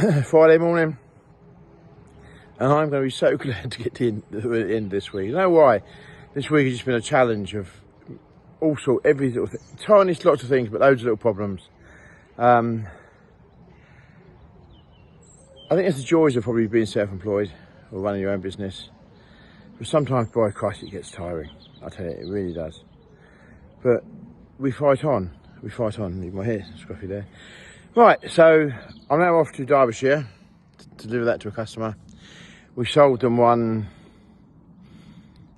Friday morning, and I'm going to be so glad to get to the end this week. You know why? This week has just been a challenge of also every little thing, tiniest lots of things, but loads of little problems. I think it's the joys of probably being self-employed or running your own business. But sometimes, by Christ, it gets tiring. I tell you, it really does. But we fight on. We fight on. Leave my hair scruffy there. Right, so I'm now off to Derbyshire to deliver that to a customer. We sold them one,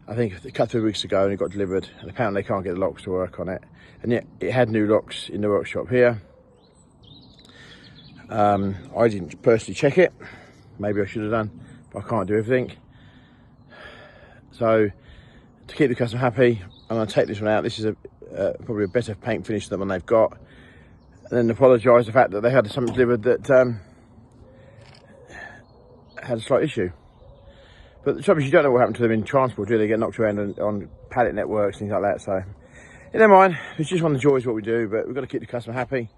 I think, a couple of weeks ago, and it got delivered. And apparently they can't get the locks to work on it. And yet it had new locks in the workshop here. I didn't personally check it. Maybe I should have done, but I can't do everything. So to keep the customer happy, I'm going to take this one out. This is probably a better paint finish than the one they've got. And then apologise the fact that they had something delivered that had a slight issue. But the trouble is, you don't know what happened to them in transport, do they? They get knocked around on pallet networks, things like that. So, never mind. It's just one of the joys of what we do, but we've got to keep the customer happy.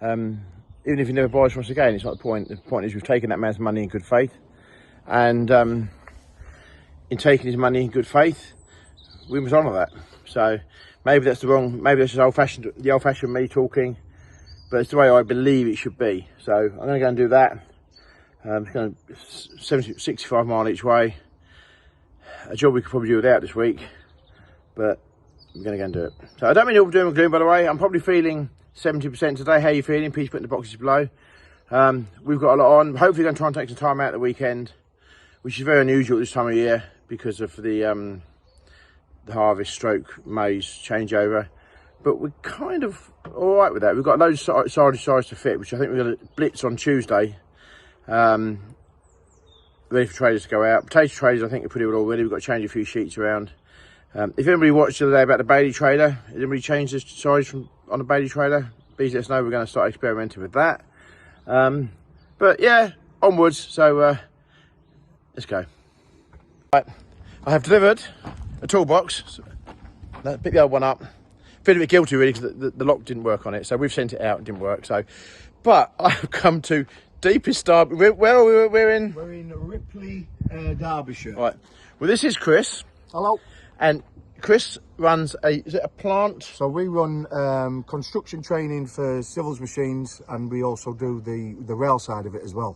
Even if he never buys from us again, it's not the point. The point is we've taken that man's money in good faith. And in taking his money in good faith, we must honour that. So, maybe that's maybe that's just the old-fashioned me talking. But it's the way I believe it should be. So I'm going to go and do that. It's going to 65 mile each way. A job we could probably do without this week, but I'm going to go and do it. So I don't mean all doom and gloom, by the way. I'm probably feeling 70% today. How are you feeling? Please put in the boxes below. We've got a lot on. Hopefully going to try and take some time out the weekend, which is very unusual this time of year because of the harvest stroke maize changeover. But we're kind of all right with that. We've got loads of size to fit, which I think we're going to blitz on Tuesday. Ready for traders to go out. Potato traders, I think, are pretty well already. We've got to change a few sheets around. If anybody watched the other day about the Bailey trader, did anybody change the size on the Bailey trader? Please let us know. We're going to start experimenting with that. But yeah, onwards. So let's go. Right, I have delivered a toolbox. Pick the old one up. Feel a bit guilty really because the lock didn't work on it, so we've sent it out. It didn't work. So, but I've come to deepest Derby. Where are we? We're in Ripley, Derbyshire. Right. Well, this is Chris. Hello. And Chris runs is it a plant? So we run construction training for civils machines, and we also do the rail side of it as well.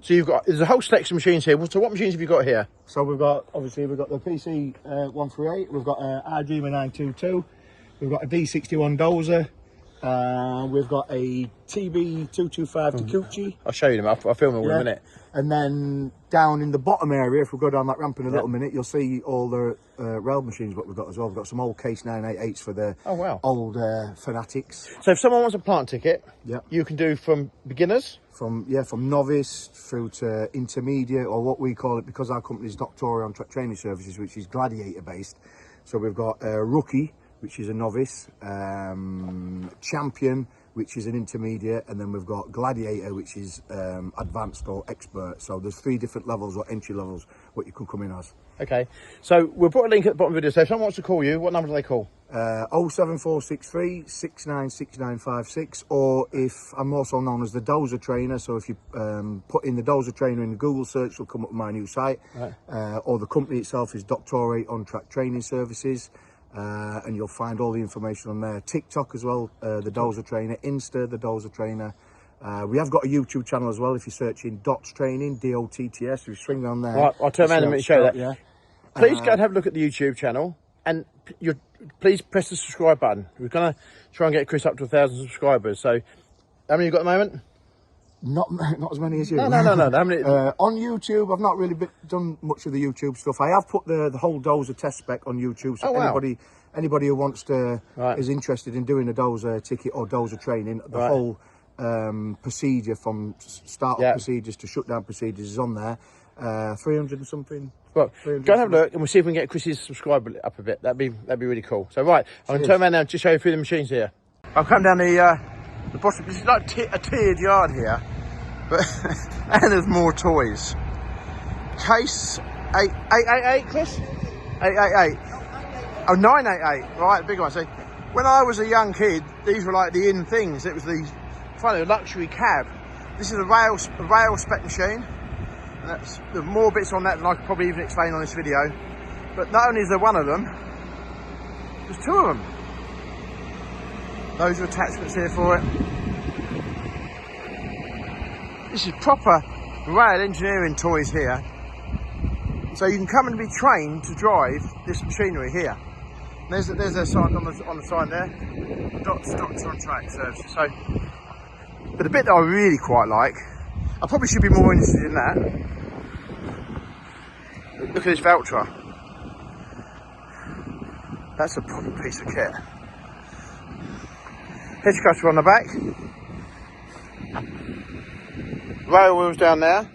So there's a whole selection of machines here. So what machines have you got here? So we've got the PC 138. We've got our Dreamer 922. We've got a D61 dozer. We've got a TB225 Takuchi. I'll show you them. I'll film them in a minute. And then down in the bottom area, if we go down that ramp in a little minute, you'll see all the rail machines what we've got as well. We've got some old Case 988s for the old fanatics. So if someone wants a plant ticket, yeah, you can do from beginners? From novice through to intermediate, or what we call it, because our company is Doctore on Track Training Services, which is gladiator based. So we've got rookie, which is a novice, champion, which is an intermediate, and then we've got gladiator, which is advanced or expert. So there's 3 different levels or entry levels what you can come in as. Okay, so we'll put a link at the bottom of the video. So if someone wants to call you, what number do they call? 07463 696956, or if I'm also known as the Dozer Trainer, so if you put in the Dozer Trainer in the Google search, it'll come up with my new site. Right. Or the company itself is Doctore On Track Training Services. And you'll find all the information on there. TikTok as well, the Dozer Trainer. Insta, the Dozer Trainer. We have got a YouTube channel as well. If you're searching Dots Training, DOTTS, if you swing on there. Right, I'll turn around and show you that. Yeah. Please go and have a look at the YouTube channel, and please press the subscribe button. We're going to try and get Chris up to 1,000 subscribers. So, how many you got at the moment? Not as many as you. No. How many? On YouTube, I've not really done much of the YouTube stuff. I have put the whole Dozer test spec on YouTube, so anybody who wants to is interested in doing a Dozer ticket or Dozer training, the whole procedure from start up procedures to shutdown procedures is on there. 300 and something. Well, go and have a look, and we'll see if we can get Chris's subscriber up a bit. That'd be really cool. So right, I'm going to turn around now and just show you through the machines here. I'll come down the bottom. This is like a tiered yard here, but and there's more toys. Case 888, Chris? 888. Oh, 988. Right, big one. See, when I was a young kid, these were like the in things. It was the luxury cab. This is a rail spec machine. And that's, there are more bits on that than I could probably even explain on this video. But not only is there one of them, there's two of them. Those are attachments here for it. This is proper rail engineering toys here. So you can come and be trained to drive this machinery here. And there's a sign on the sign there. Doctore on track services. So, but the bit that I really quite like, I probably should be more interested in that. Look at this Valtra. That's a proper piece of kit. Hitch cutter on the back. Rail wheels down there.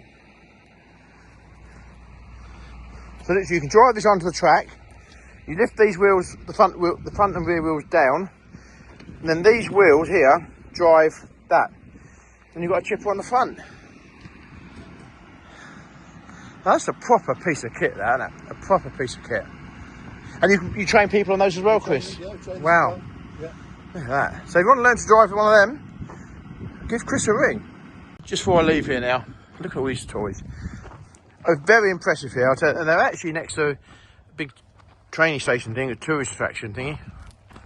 So literally you can drive this onto the track. You lift these wheels, the front and rear wheels down, and then these wheels here drive that. And you've got a chipper on the front. That's a proper piece of kit, that, isn't it? A proper piece of kit. And you train people on those as well, Chris? Wow. Yeah. Look at that. So if you want to learn to drive one of them, give Chris a ring. Just before I leave here now, look at all these toys. Oh, very impressive here, I'll tell you. And they're actually next to a big training station thing, a tourist attraction thingy.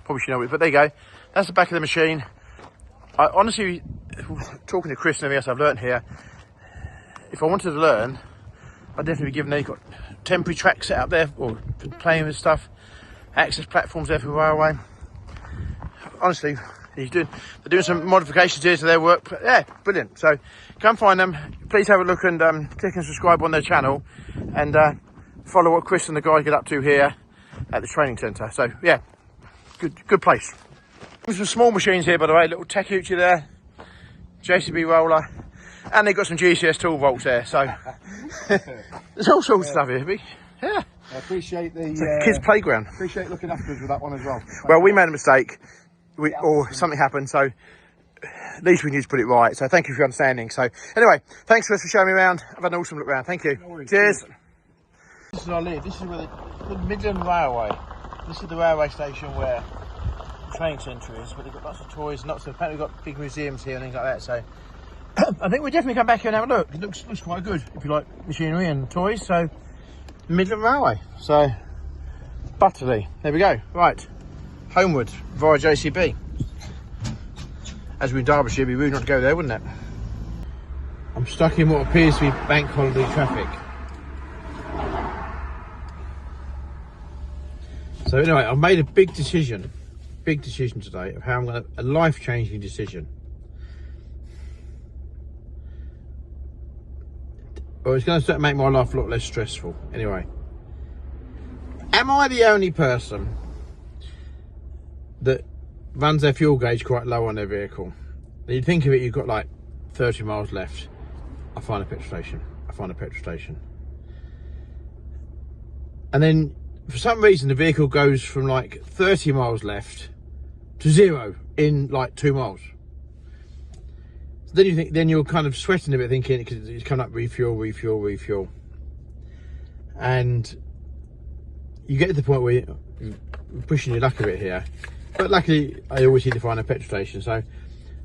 Probably should know it, but there you go. That's the back of the machine. I honestly, talking to Chris and everything else I've learned here, if I wanted to learn, I'd definitely be given, they've got temporary tracks set up there, or playing with stuff, access platforms there for railway. Honestly, they're doing some modifications here to their work. Yeah, brilliant. So come find them. Please have a look and click and subscribe on their channel, and follow what Chris and the guys get up to here at the training centre. So yeah, good place. Some small machines here, by the way. Little Takeuchi there, JCB roller, and they've got some GCS tool bolts there. So there's all sorts of stuff here. Yeah. I appreciate the kids' playground. Appreciate looking after us with that one as well. Well, we made a mistake. Or something happened, so at least we need to put it right. So thank you for your understanding. So anyway, thanks for showing me around. I've had an awesome look around. Thank you. No worries. Cheers. This is our lead. This is where the Midland Railway. This is the railway station where the training centre is. But they've got lots of toys, apparently we've got big museums here and things like that. So I think we definitely come back here and have a look. It looks quite good if you like machinery and toys. So Midland Railway. So Butterley. There we go. Right. Homeward via JCB. As we're in Derbyshire, it'd be rude not to go there, wouldn't it? I'm stuck in what appears to be bank holiday traffic. So anyway, I've made a big decision today of how I'm going to, a life-changing decision. Well, it's going to make my life a lot less stressful. Anyway, am I the only person that runs their fuel gauge quite low on their vehicle? You think of it, you've got like 30 miles left. I find a petrol station. And then for some reason the vehicle goes from like 30 miles left to 0 in like 2 miles. So then you think, then you're kind of sweating a bit thinking, because it's coming up refuel. And you get to the point where you're pushing your luck a bit here. But luckily, I always need to find a petrol station. So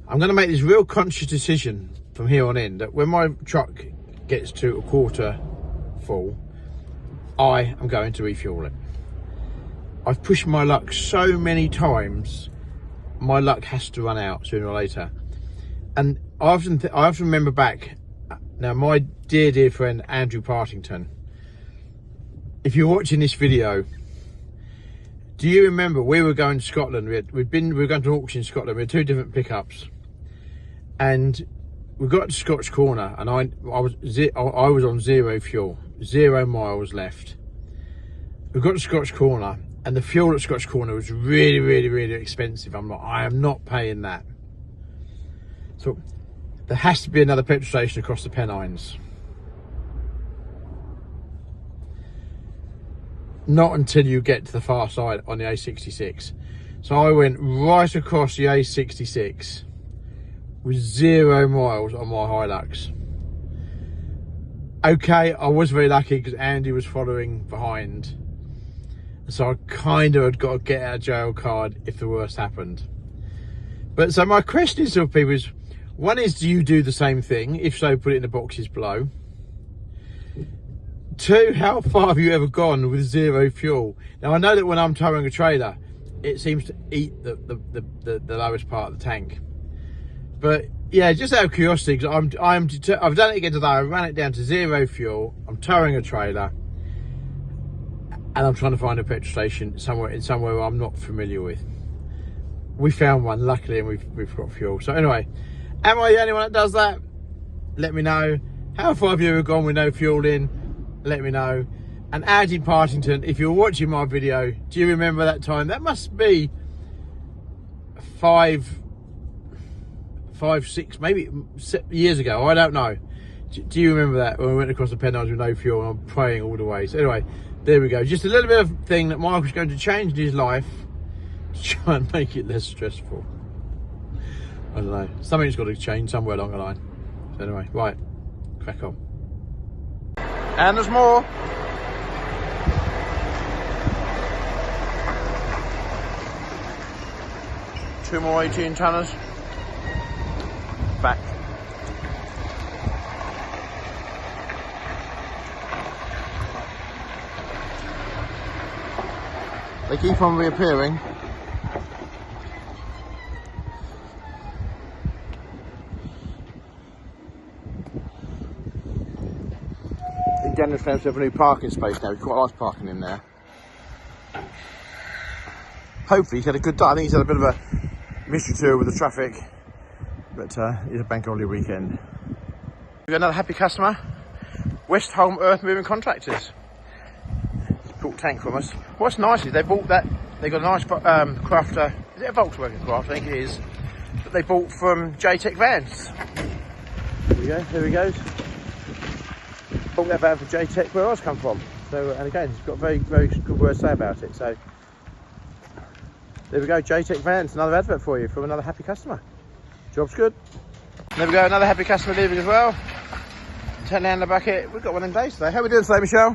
I'm going to make this real conscious decision from here on in that when my truck gets to a quarter full, I am going to refuel it. I've pushed my luck so many times, my luck has to run out sooner or later. And I often remember back, now my dear friend Andrew Partington, if you're watching this video, do you remember we were going to Scotland? We were going to an auction in Scotland. We had 2 different pickups, and we got to Scotch Corner, and I was on 0 fuel, 0 miles left. We got to Scotch Corner, and the fuel at Scotch Corner was really expensive. I'm like, I am not paying that. So there has to be another petrol station across the Pennines. Not until you get to the far side on the A66. So I went right across the A66 with 0 miles on my Hilux. Okay, I was very lucky because Andy was following behind. So I kind of had got a get out of jail card if the worst happened. But so my question is to people is, One is, do you do the same thing? If so, put it in the boxes below. 2, how far have you ever gone with zero fuel? Now I know that when I'm towing a trailer, it seems to eat the lowest part of the tank. But yeah, just out of curiosity, because I've done it again today. I ran it down to zero fuel. I'm towing a trailer, and I'm trying to find a petrol station somewhere I'm not familiar with. We found one, luckily, and we've got fuel. So anyway, am I the only one that does that? Let me know. How far have you ever gone with no fuel in? Let me know. And Andy Partington, if you're watching my video, do you remember that time? That must be 5, 6, maybe years ago. I don't know. Do you remember that when we went across the Pennines with no fuel, and I'm praying all the way? So anyway, there we go. Just a little bit of thing that Michael's going to change in his life to try and make it less stressful. I don't know. Something's got to change somewhere along the line. So anyway, right, crack on. And there's more. Two more 18 tonners. Back. They keep on reappearing. Dennis found himself a new parking space now. He's quite likes parking in there. Hopefully he's had a good day. I think he's had a bit of a mystery tour with the traffic, but it's a bank holiday weekend. We've got another happy customer, Westholme Earth Moving Contractors. He's bought a tank from us. What's nice is they bought that. They got a nice crafter. Is it a Volkswagen craft? I think it is. That they bought from JTech Vans. There we go. Here he goes. Bought that van for JTech, where Oz come from. So, and again, he's got very, very good words to say about it. So, there we go, JTech Vans, another advert for you from another happy customer. Job's good. There we go, another happy customer leaving as well. 10 down the bucket. We've got one of them days today. How are we doing today, Michelle?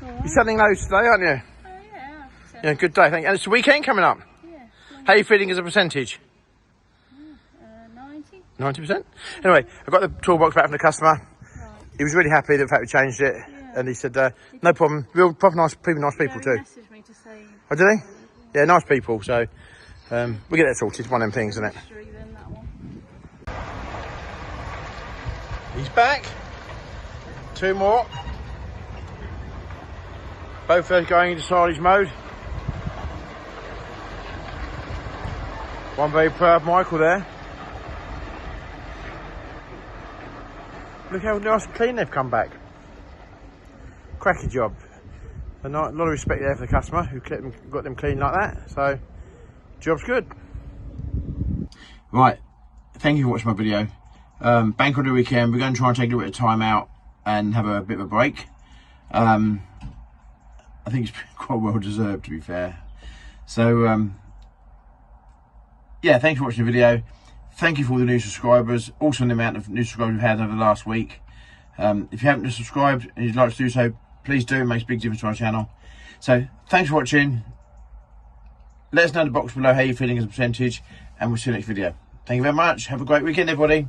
Right. You're selling those today, aren't you? Oh yeah. Yeah, good day, thank you. And it's the weekend coming up. Yeah. How are you feeling as a percentage? 90. 90%? Anyway, I got the toolbox back from the customer. Right. He was really happy the fact we changed it. Yeah. And he said, no problem. Real proper nice people too. He messaged me to say. Oh, did he? Yeah, nice people. So we get that sorted. It's one of them things, isn't it? Then that one. He's back. 2 more. Both those going into silage mode. One very proud Michael there. Look how nice and clean they've come back. Cracking job. A lot of respect there for the customer who got them clean like that. So, job's good. Right, thank you for watching my video. Bank holiday weekend, we're going to try and take a little bit of time out and have a bit of a break. I think it's quite well deserved, to be fair. So, yeah, thanks for watching the video. Thank you for all the new subscribers, also the amount of new subscribers we've had over the last week. If you haven't subscribed and you'd like to do so, please do. It makes a big difference to our channel. So, thanks for watching. Let us know in the box below how you're feeling as a percentage, and we'll see you next video. Thank you very much. Have a great weekend, everybody.